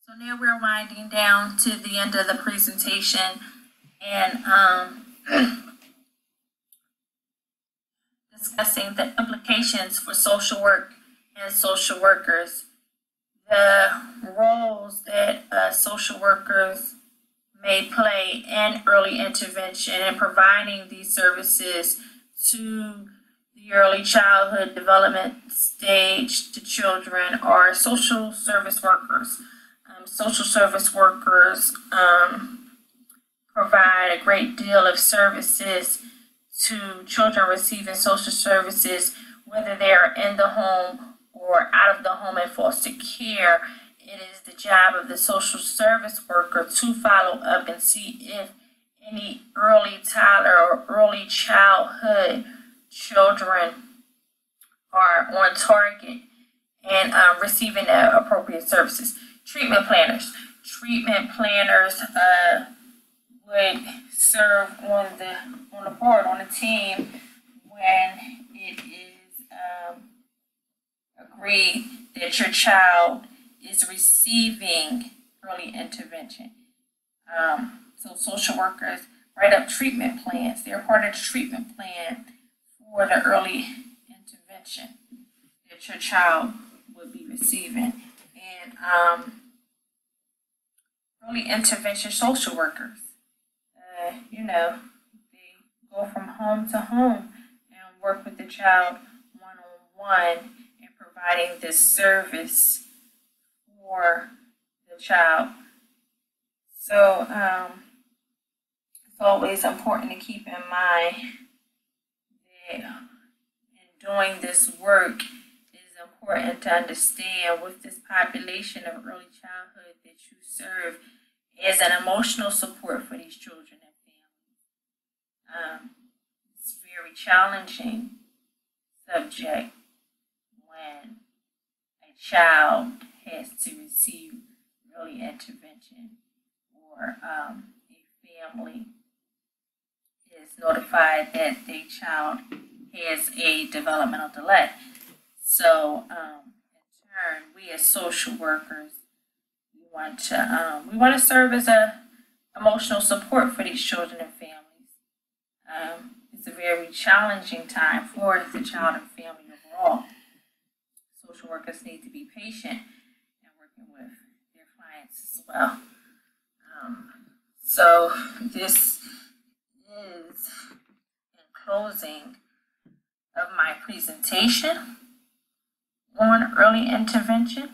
So now we're winding down to the end of the presentation and discussing the implications for social work and social workers, the roles that social workers may play in early intervention and providing these services to the early childhood development stage to children are social service workers. Social service workers provide a great deal of services to children receiving social services, whether they're in the home or out of the home in foster care. It is the job of the social service worker to follow up and see if any early toddler or early childhood children are on target and receiving the appropriate services. Treatment planners. Treatment planners would serve on the board, on the team, when it is agreed that your child is receiving early intervention. So social workers write up treatment plans. They're part of the treatment plan for the early intervention that your child would be receiving. And early intervention social workers, they go from home to home and work with the child one-on-one in providing this service for the child. So it's always important to keep in mind that in doing this work, important to understand with this population of early childhood that you serve as an emotional support for these children and families. It's a very challenging subject when a child has to receive early intervention or a family is notified that their child has a developmental delay. So, in turn, we as social workers, we want to serve as a emotional support for these children and families. It's a very challenging time for the child and family overall. Social workers need to be patient in working with their clients as well. So this is in closing of my presentation on early intervention.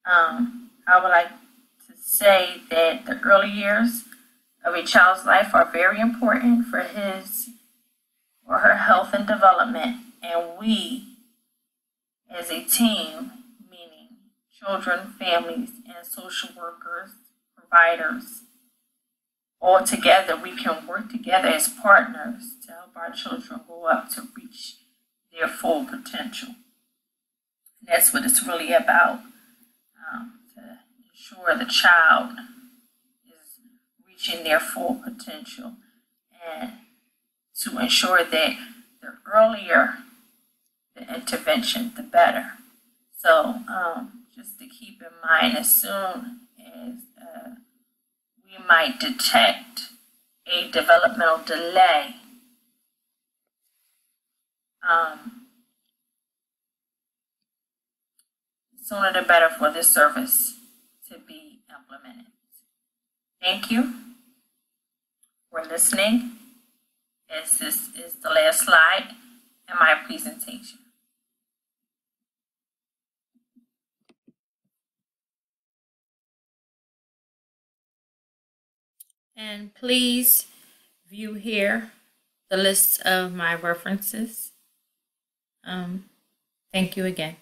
I would like to say that the early years of a child's life are very important for his or her health and development, and we as a team, meaning children, families, and social workers, providers, all together, we can work together as partners to help our children grow up to reach their full potential. And that's what it's really about, to ensure the child is reaching their full potential and to ensure that the earlier the intervention, the better. So just to keep in mind, as soon as we might detect a developmental delay, sooner the better for this service to be implemented. Thank you for listening, as this is the last slide in my presentation. And please view here the list of my references. Thank you again.